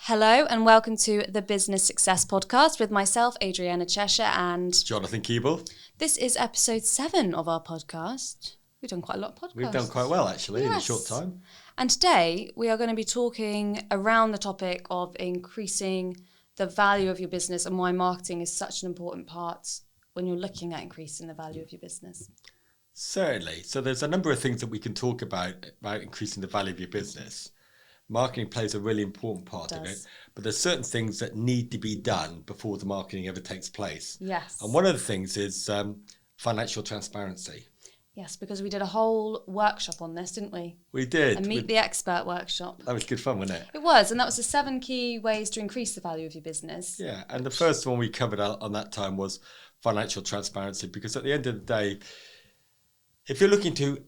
Hello and welcome to the Business Success Podcast with myself, Adriana Cheshire, and Jonathan Keeble. This is episode 7 of our podcast. We've done quite a lot of podcasts. We've done quite well, actually, in a short time. And today we are going to be talking around the topic of increasing the value of your business and why marketing is such an important part when you're looking at increasing the value of your business. Certainly. So there's a number of things that we can talk about increasing the value of your business. Marketing plays a really important part of it, but there's certain things that need to be done before the marketing ever takes place. Yes. And one of the things is financial transparency. Yes, because we did a whole workshop on this, didn't we? We did. A Meet the Expert workshop. That was good fun, wasn't it? It was, and that was the 7 key ways to increase the value of your business. Yeah, and the first one we covered on that time was financial transparency, because at the end of the day, if you're looking to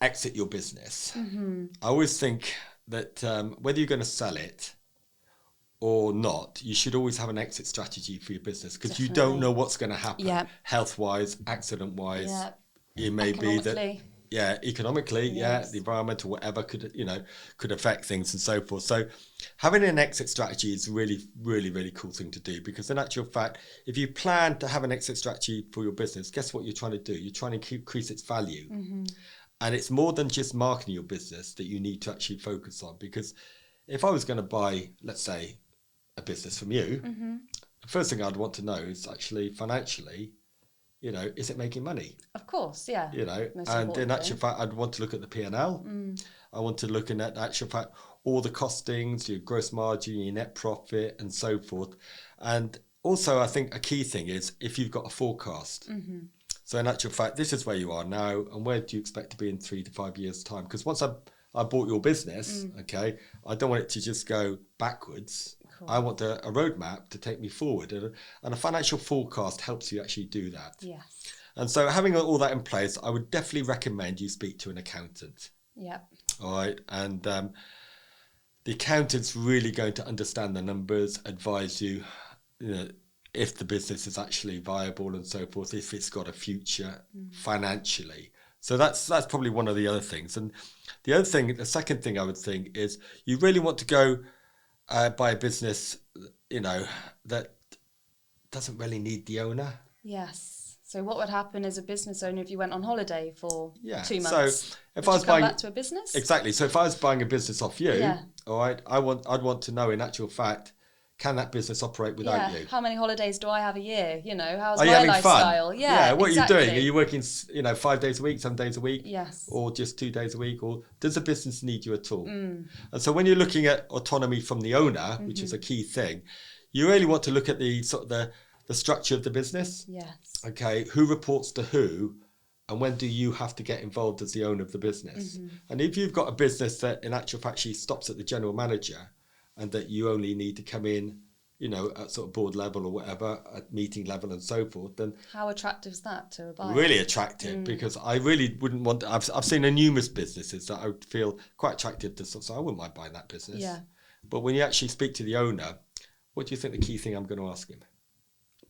exit your business, I always think that whether you're going to sell it or not, you should always have an exit strategy for your business, because you don't know what's going to happen health-wise, accident-wise. Yeah. It may be that, economically, the environmental, whatever could affect things and so forth. So having an exit strategy is really, really, really cool thing to do, because in actual fact, if you plan to have an exit strategy for your business, guess what you're trying to do? You're trying to increase its value. And it's more than just marketing your business that you need to actually focus on. Because if I was going to buy, let's say, a business from you, the first thing I'd want to know is actually financially, is it making money? Of course, yeah. And in actual fact, I'd want to look at the P&L. I want to look at actual fact, all the costings, your gross margin, your net profit, and so forth. And also, I think a key thing is if you've got a forecast. So in actual fact, this is where you are now, and where do you expect to be in 3 to 5 years' time? Because once I bought your business, I don't want it to just go backwards. Cool. I want a roadmap to take me forward, and a financial forecast helps you actually do that. Yes. And so having all that in place, I would definitely recommend you speak to an accountant. Yeah. All right, and the accountant's really going to understand the numbers, advise you, if the business is actually viable and so forth, if it's got a future financially. So that's probably one of the other things. And the second thing I would think is you really want to go buy a business, that doesn't really need the owner. Yes. So what would happen as a business owner if you went on holiday for 2 months? So if I was buying back to a business? Exactly. So if I was buying a business off you, all right, I'd want to know in actual fact, can that business operate without you? How many holidays do I have a year? How's are you my having lifestyle? Fun? Yeah, what exactly. are you doing? Are you working, 5 days a week, 7 days a week? Yes. Or just 2 days a week? Or does the business need you at all? And so when you're looking at autonomy from the owner, which is a key thing, you really want to look at the sort of the structure of the business. Yes. Okay, who reports to who? And when do you have to get involved as the owner of the business? And if you've got a business that in actual fact actually stops at the general manager, and that you only need to come in, at sort of board level or whatever, at meeting level and so forth, then how attractive is that to a buyer? Really attractive, because I really wouldn't want. I've seen numerous businesses that I would feel quite attractive to, so I wouldn't mind buying that business. Yeah. But when you actually speak to the owner, what do you think the key thing I'm going to ask him?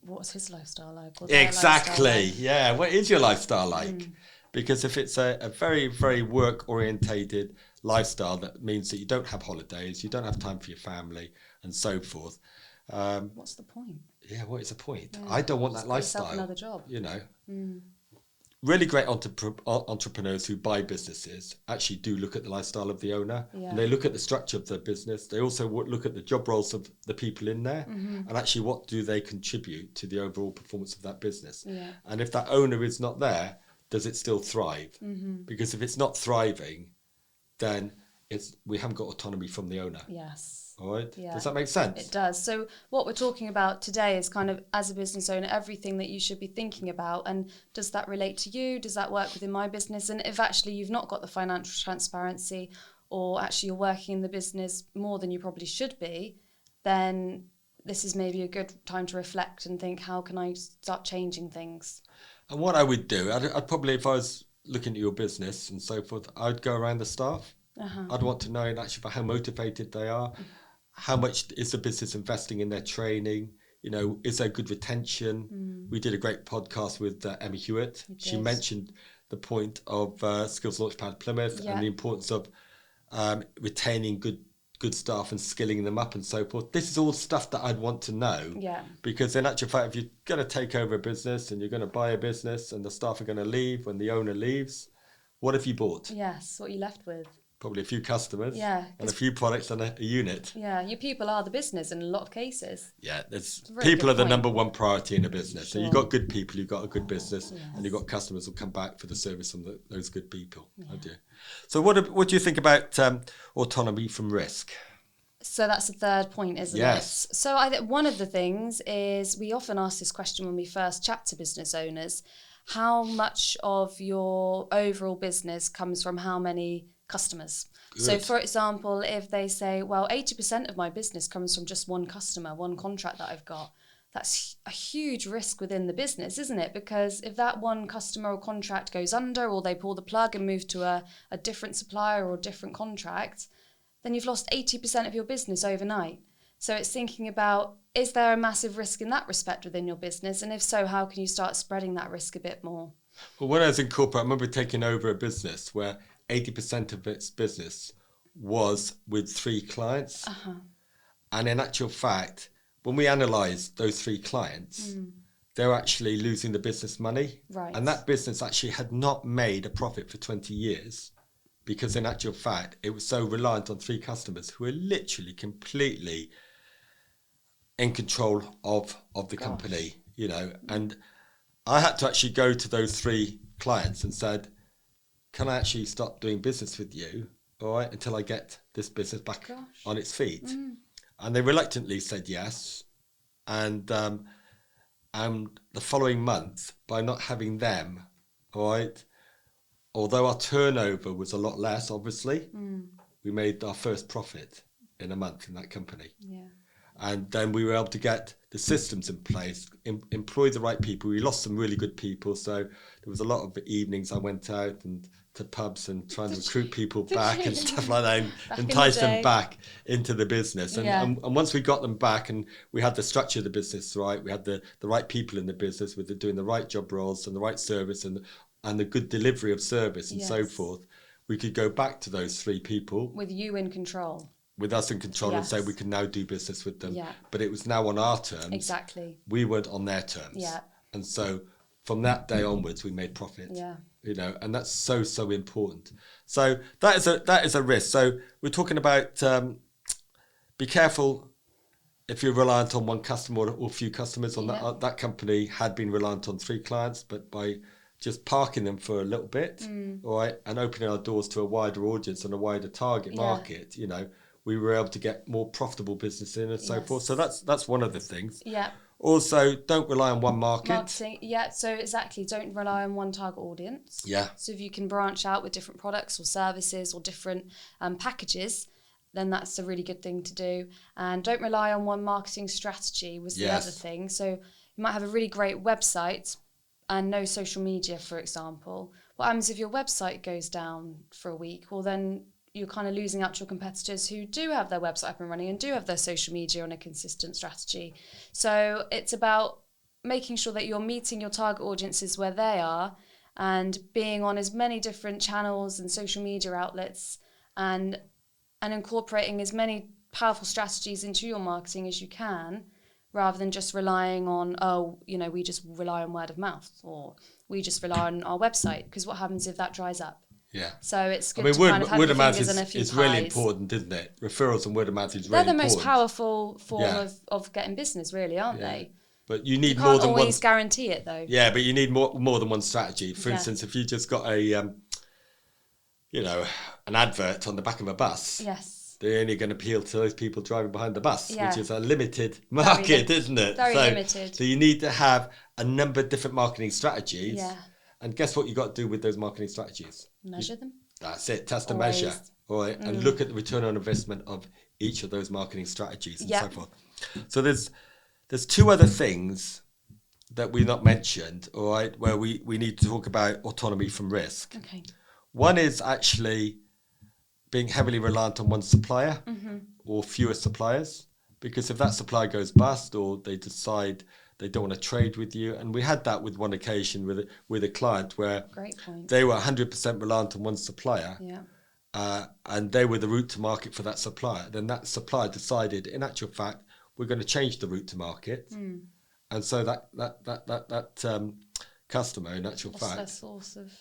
What's his lifestyle like? Exactly. Lifestyle like? Yeah. What is your lifestyle like? Because if it's a very, very work-orientated lifestyle, that means that you don't have holidays, you don't have time for your family, and so forth. What's the point? Yeah, what is the point? Yeah. I don't want that lifestyle. Another job. Really great entrepreneurs who buy businesses actually do look at the lifestyle of the owner. Yeah. And they look at the structure of the business. They also look at the job roles of the people in there, and actually what do they contribute to the overall performance of that business. Yeah. And if that owner is not there, does it still thrive? Because if it's not thriving, then we haven't got autonomy from the owner. Yes. All right. Yeah. Does that make sense? It does. So what we're talking about today is kind of, as a business owner, everything that you should be thinking about. And does that relate to you? Does that work within my business? And if actually you've not got the financial transparency, or actually you're working in the business more than you probably should be, then this is maybe a good time to reflect and think, how can I start changing things? And what I would do, I'd probably, if I was looking at your business and so forth, I'd go around the staff. I'd want to know actually how motivated they are. How much is the business investing in their training? Is there good retention? We did a great podcast with Emma Hewitt. She mentioned the point of Skills Launchpad Plymouth and the importance of retaining good staff and skilling them up and so forth. This is all stuff that I'd want to know. Yeah. Because in actual fact, if you're going to take over a business and you're going to buy a business and the staff are going to leave when the owner leaves, what have you bought? Yes, what are you left with? Probably a few customers, yeah, and a few products and a unit. Yeah, your people are the business in a lot of cases. Yeah, people are the number one priority in a business. Sure. So you've got good people, you've got a good business, and you've got customers who come back for the service from those good people. Yeah. So what do you think about autonomy from risk? So that's the third point, isn't it? Yes. So I think one of the things is we often ask this question when we first chat to business owners: how much of your overall business comes from how many customers? Good. So for example, if they say, well, 80% of my business comes from just one customer, one contract that I've got, that's a huge risk within the business, isn't it? Because if that one customer or contract goes under, or they pull the plug and move to a different supplier or a different contract, then you've lost 80% of your business overnight. So it's thinking about, is there a massive risk in that respect within your business? And if so, how can you start spreading that risk a bit more? Well, when I was in corporate, I remember taking over a business where 80% of its business was with 3 clients. And in actual fact, when we analysed those 3 clients, they were actually losing the business money. Right. And that business actually had not made a profit for 20 years because in actual fact, it was so reliant on 3 customers who were literally completely in control of the company, you know. And I had to actually go to those 3 clients and said, can I actually stop doing business with you, all right, until I get this business back on its feet? And they reluctantly said yes. And the following month, by not having them, all right, although our turnover was a lot less, obviously, we made our first profit in a month in that company. Yeah. And then we were able to get the systems in place, employ the right people. We lost some really good people. So there was a lot of evenings I went out and to pubs and trying to recruit people back and stuff like that, and entice them back into the business. And once we got them back and we had the structure of the business right, we had the right people in the business with doing the right job roles and the right service and the good delivery of service and so forth, we could go back to those 3 people. With you in control. With us in control and say we can now do business with them. But it was now on our terms. Exactly. We weren't on their terms. Yeah. And so from that day onwards, we made profit. Yeah. You know, and that's so important. So that is a risk. So we're talking about be careful if you're reliant on one customer or a few customers. On that company had been reliant on 3 clients, but by just parking them for a little bit, all right, and opening our doors to a wider audience and a wider target market, you know, we were able to get more profitable business in and so forth. So that's one of the things. Yeah. Also, don't rely on one market. Marketing, so exactly. Don't rely on one target audience. Yeah. So if you can branch out with different products or services or different packages, then that's a really good thing to do. And don't rely on one marketing strategy was the other thing. So you might have a really great website and no social media, for example. What happens if your website goes down for a week? Well, then you're kind of losing out to your competitors who do have their website up and running and do have their social media on a consistent strategy. So it's about making sure that you're meeting your target audiences where they are and being on as many different channels and social media outlets and incorporating as many powerful strategies into your marketing as you can, rather than just relying on, we just rely on word of mouth or we just rely on our website. Because what happens if that dries up? Yeah. So it's good to kind of have your fingers in a few pies. It's really important, isn't it? Referrals and word of mouth is really important. They're the most powerful form of getting business, really, aren't they? But you need more than one. You can't always guarantee it, though. Yeah, but you need more than one strategy. For instance, if you just got an advert on the back of a bus. Yes. They're only going to appeal to those people driving behind the bus, which is a limited market, isn't it? Very limited. So you need to have a number of different marketing strategies. Yeah. And guess what you got to do with those marketing strategies? Measure them. That's it. Test and measure. All right. And look at the return on investment of each of those marketing strategies and so forth. So there's 2 other things that we've not mentioned, all right, where we need to talk about autonomy from risk. Okay. One is actually being heavily reliant on one supplier or fewer suppliers, because if that supplier goes bust or they decide They don't want to trade with you. And we had that with one occasion with a client where Great point. they were 100% reliant on one supplier. Yeah. And they were the route to market for that supplier. Then that supplier decided, in actual fact, we're going to change the route to market. And so that customer, in actual fact, their source of...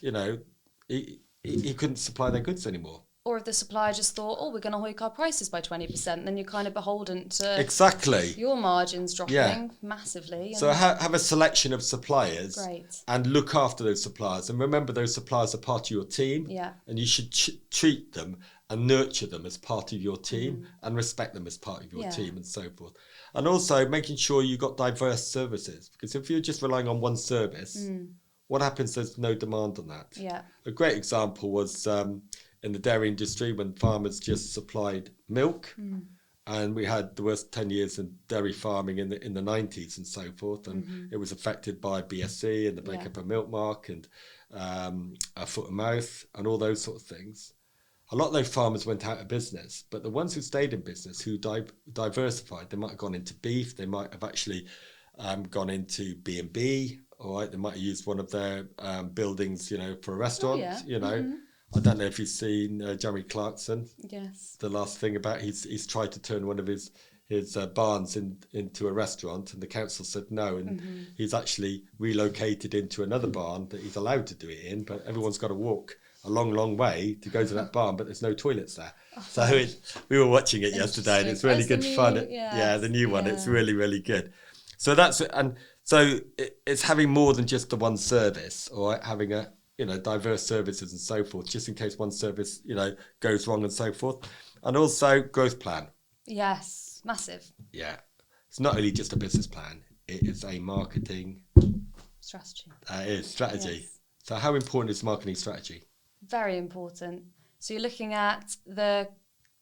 he couldn't supply their goods anymore. Or if the supplier just thought, we're going to hike our prices by 20%, then you're kind of beholden to exactly your margins dropping massively. So have a selection of suppliers. Great. And look after those suppliers. And remember, those suppliers are part of your team. Yeah. And you should treat them and nurture them as part of your team and respect them as part of your team and so forth. And also making sure you've got diverse services. Because if you're just relying on one service, what happens? There's no demand on that. Yeah. A great example was... in the dairy industry, when farmers just supplied milk, and we had the worst 10 years in dairy farming in the 90s and so forth, and it was affected by BSE and the breakup of Milk Mark and foot and mouth and all those sort of things. A lot of those farmers went out of business, but the ones who stayed in business, who diversified, they might have gone into beef, they might have actually gone into B&B, all right, they might have used one of their buildings, for a restaurant, I don't know if you've seen Jeremy Clarkson. Yes. The last thing about he's tried to turn one of his barns into a restaurant, and the council said no, and he's actually relocated into another barn that he's allowed to do it in, but everyone's got to walk a long way to go to that barn, but there's no toilets there. So we were watching it yesterday, and it's really good fun. The new one. It's really, really good. So it's having more than just the one service, or having a diverse services and so forth, just in case one service, goes wrong and so forth. And also growth plan. Yes, massive. Yeah. It's not only just a business plan, it is a marketing strategy. It is strategy. Yes. So how important is marketing strategy? Very important. So you're looking at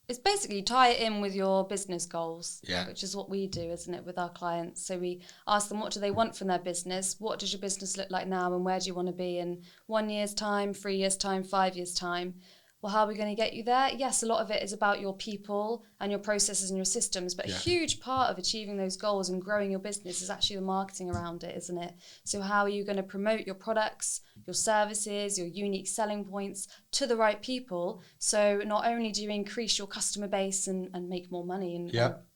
it's basically tie it in with your business goals, which is what we do, isn't it, with our clients. So we ask them, what do they want from their business? What does your business look like now, and where do you want to be in 1 year's time, 3 years' time, 5 years' time? Well, how are we going to get you there? Yes, a lot of it is about your people and your processes and your systems, but a huge part of achieving those goals and growing your business is actually the marketing around it, isn't it? So how are you going to promote your products, your services, your unique selling points to the right people? So not only do you increase your customer base and make more money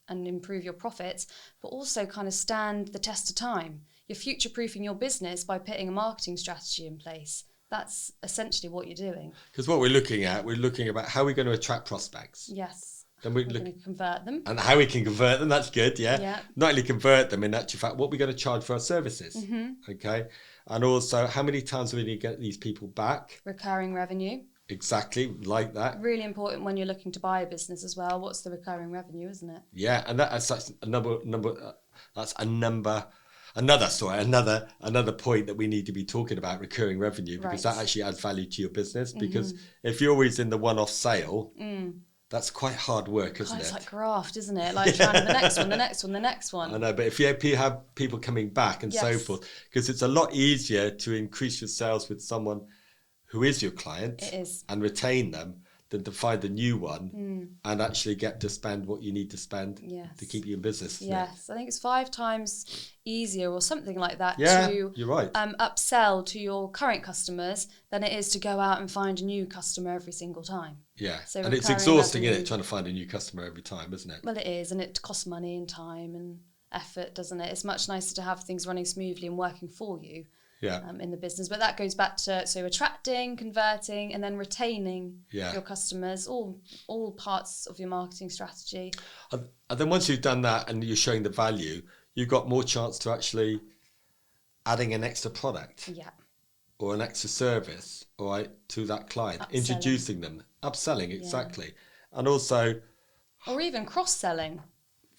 and improve your profits, but also kind of stand the test of time. You're future-proofing your business by putting a marketing strategy in place. That's essentially what you're doing. Because what we're looking about how we're going to attract prospects. Yes. Then we're going to convert them. And how we can convert them, that's good, yeah. Not only convert them, in actual fact, what we're going to charge for our services, okay? And also, how many times are we going to get these people back? Recurring revenue. Exactly, like that. Really important when you're looking to buy a business as well. What's the recurring revenue, isn't it? Yeah, and that's another point that we need to be talking about, recurring revenue, because that actually adds value to your business. Because if you're always in the one-off sale, that's quite hard work, isn't it? It's like graft, isn't it? Like trying to the next one, the next one, the next one. I know, but if you have people coming back and so forth, because it's a lot easier to increase your sales with someone who is your client and retain them than to find a new one and actually get to spend what you need to spend to keep you in business. Yes, I think it's 5 times easier or something like that to you're right. Upsell to your current customers than it is to go out and find a new customer every single time. Yeah, so and it's exhausting, isn't it, trying to find a new customer every time, isn't it? Well, it is, and it costs money and time and effort, doesn't it? It's much nicer to have things running smoothly and working for you. In the business, but that goes back to attracting, converting, and then retaining your customers, all parts of your marketing strategy. And then once you've done that and you're showing the value, you've got more chance to actually adding an extra product or an extra service to that client, introducing them, upselling, exactly. And also... Or even cross-selling.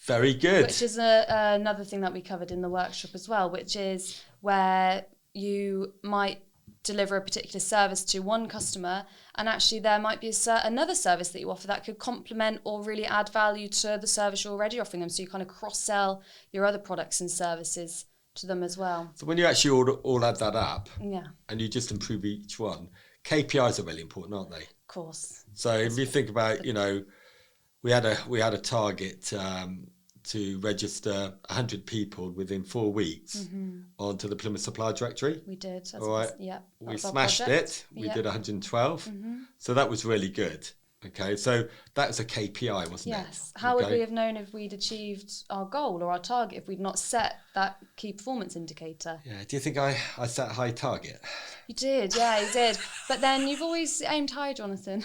Very good. Which is another thing that we covered in the workshop as well, which is where you might deliver a particular service to one customer, and actually there might be another service that you offer that could complement or really add value to the service you're already offering them. So you kind of cross-sell your other products and services to them as well. So when you actually all add that up and you just improve each one, KPIs are really important, aren't they? Of course. So if you think about, we had a target to register 100 people within 4 weeks onto the Plymouth Supplier Directory. We did. All right. Yeah. We smashed it. We did 112. So that was really good. Okay, so that was a KPI, wasn't it? Yes. How would we have known if we'd achieved our goal or our target if we'd not set that key performance indicator? Yeah. Do you think I set a high target? You did, yeah, you did. But then you've always aimed high, Jonathan.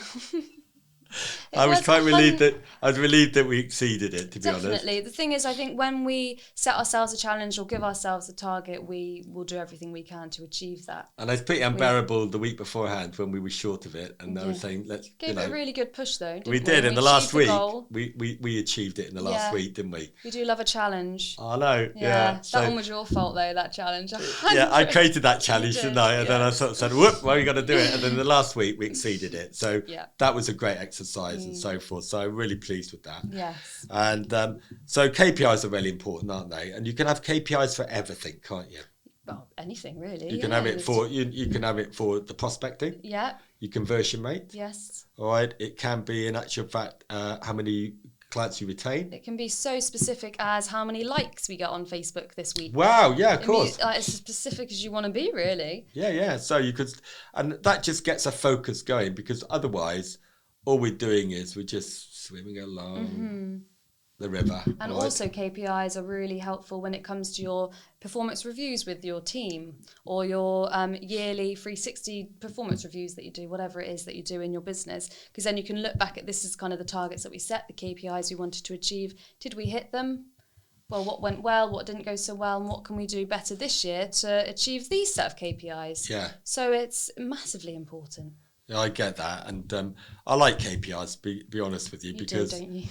I was quite relieved that we exceeded it, to be honest. Definitely. The thing is, I think when we set ourselves a challenge or give ourselves a target, we will do everything we can to achieve that. And it's pretty unbearable the week beforehand when we were short of it, and I was saying, let's give it a really good push though. Didn't we did in the last week. We achieved it in the last week, didn't we? We do love a challenge. I know. Yeah. That one was your fault though. That challenge. Yeah, I created that challenge, didn't I? And then I sort of said, "Whoop, well, you got to do it." And then the last week we exceeded it. So that was a great exercise and so forth. So I'm really pleased with that. Yes. And so KPIs are really important, aren't they? And you can have KPIs for everything, can't you? Well, anything really. You can have it for you can have it for the prospecting. Yeah. Your conversion rate. Yes. All right. It can be, in actual fact, how many clients you retain. It can be so specific as how many likes we get on Facebook this week. Wow, yeah, of course. As specific as you want to be, really. Yeah. So you could, and that just gets a focus going, because otherwise, all we're doing is we're just swimming along the river. And also KPIs are really helpful when it comes to your performance reviews with your team, or your yearly 360 performance reviews that you do, whatever it is that you do in your business, because then you can look back at this as kind of the targets that we set, the KPIs we wanted to achieve. Did we hit them? Well, what went well, what didn't go so well, and what can we do better this year to achieve these set of KPIs? Yeah. So it's massively important. Yeah, I get that, and I like KPIs. Be honest with you, because do, don't you?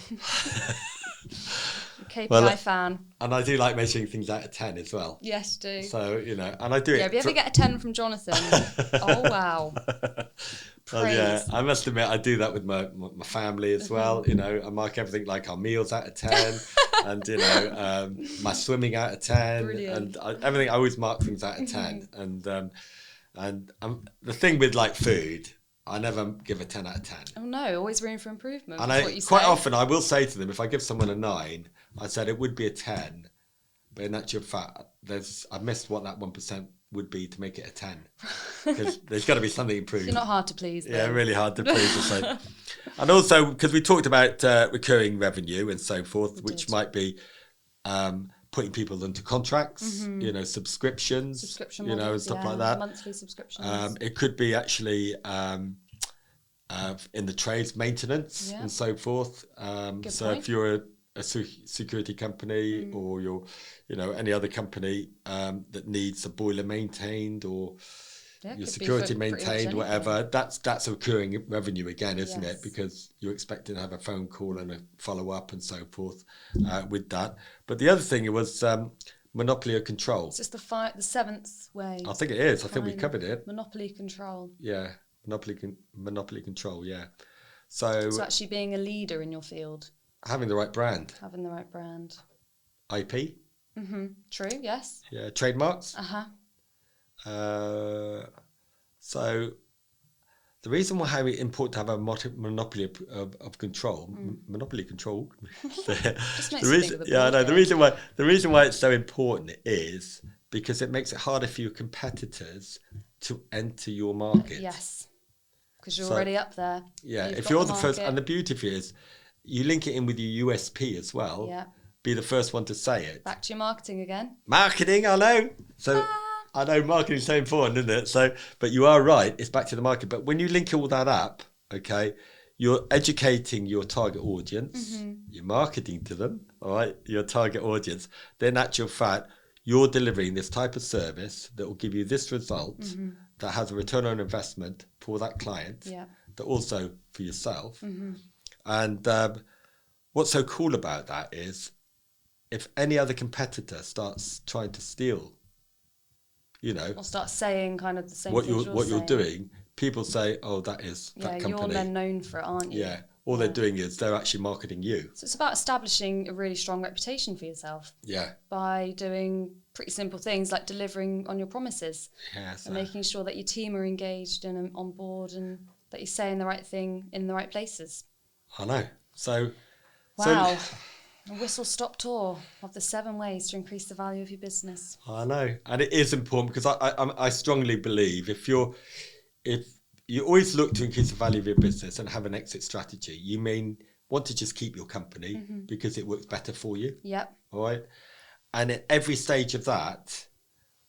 KPI fan. And I do like measuring things out of 10 as well. Yes, do. So and I do it. Yeah, if you ever get a 10 from Jonathan, oh wow. Well, yeah, I must admit I do that with my family as well. I mark everything like our meals out of 10, and my swimming out of 10. Brilliant. And everything. I always mark things out of 10, and the thing with like food, I never give a 10 out of 10. Oh no, always room for improvement. And quite often I will say to them, if I give someone a 9, I said it would be a 10, but in actual fact, I've missed what that 1% would be to make it a 10. Because there's got to be something improved. You're not hard to please, though. Yeah, really hard to please. And also, because we talked about recurring revenue and so forth, which might be putting people into contracts, subscriptions, models, and stuff like that. Monthly subscriptions. It could be actually in the trades, maintenance and so forth. So if you're a security company or you're, any other company that needs a boiler maintained or your security maintained, whatever, that's a recurring revenue again, isn't it? Because you're expecting to have a phone call and a follow up and so forth with that. But the other thing was monopoly of control. It's just the 7th way. I think it is. I think we covered it. Monopoly control. Yeah, monopoly control. Yeah. So actually being a leader in your field. Having the right brand. IP. True. Yes. Yeah. Trademarks. So the reason why it's important to have a monopoly of control, monopoly control. The reason why it's so important is because it makes it harder for your competitors to enter your market. Yes, because you're already up there. Yeah, if you're the first, and the beauty of it is, you link it in with your USP as well. Yeah. Be the first one to say it. Back to your marketing again. Marketing, I know. So. I know marketing is so important, isn't it? So, but you are right. It's back to the market. But when you link all that up, okay, you're educating your target audience. You're marketing to them, all right, your target audience. Then, in actual fact, you're delivering this type of service that will give you this result that has a return on investment for that client, but also for yourself. And what's so cool about that is if any other competitor starts trying to steal, or start saying kind of the same what things you're doing, people say, oh, that is that company. You're then known for it, aren't you? Yeah. All they're doing is they're actually marketing you. So it's about establishing a really strong reputation for yourself. Yeah. By doing pretty simple things like delivering on your promises. Yeah. And making sure that your team are engaged and on board and that you're saying the right thing in the right places. I know. So. Wow. A whistle-stop tour of the 7 ways to increase the value of your business. I know, and it is important because I strongly believe if you always look to increase the value of your business and have an exit strategy, you may want to just keep your company because it works better for you. Yep. All right. And at every stage of that,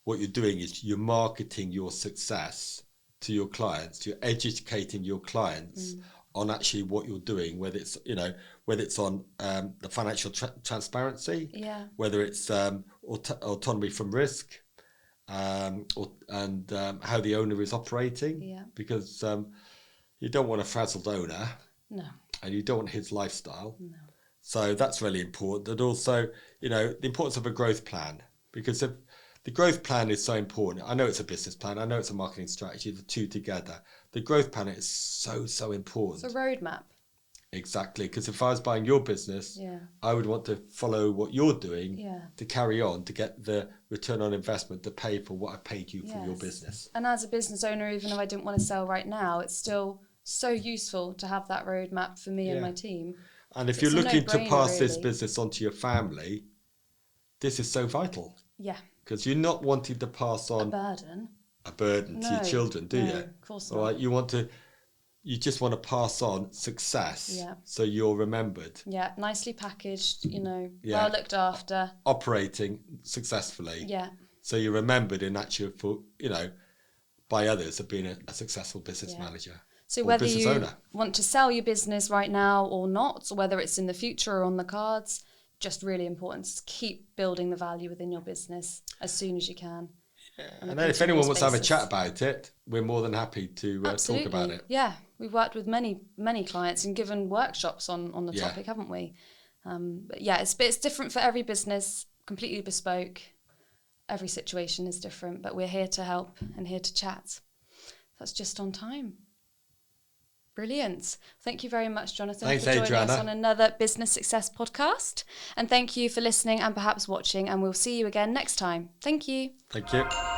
what you're doing is you're marketing your success to your clients. You're educating your clients on actually what you're doing, whether it's on the financial transparency, whether it's autonomy from risk, and how the owner is operating, because you don't want a frazzled owner, no, and you don't want his lifestyle. No. So that's really important. And also, the importance of a growth plan, because if the growth plan is so important. I know it's a business plan. I know it's a marketing strategy, the two together. The growth plan is so important. It's a roadmap. Exactly. Because if I was buying your business, I would want to follow what you're doing to carry on, to get the return on investment to pay for what I paid you for your business. And as a business owner, even if I didn't want to sell right now, it's still so useful to have that roadmap for me and my team. And if you're looking to pass this business on to your family, this is so vital. Yeah. Because you're not wanting to pass on a burden to your children, do you? Of course not. All right, you just want to pass on success, so you're remembered. Yeah, nicely packaged, well looked after. Operating successfully. Yeah. So you're remembered in actual, by others as being a successful business manager. So whether you want to sell your business right now or not, or whether it's in the future or on the cards, just really important to keep building the value within your business as soon as you can. Yeah. And then if anyone wants to have a chat about it, we're more than happy to talk about it. Yeah, we've worked with many clients and given workshops on the topic, haven't we? But yeah, it's different for every business, completely bespoke. Every situation is different, but we're here to help and here to chat. That's just on time. Brilliant. Thank you very much, Jonathan, for joining us on another Business Success podcast. And thank you for listening and perhaps watching, and we'll see you again next time. Thank you. Thank you.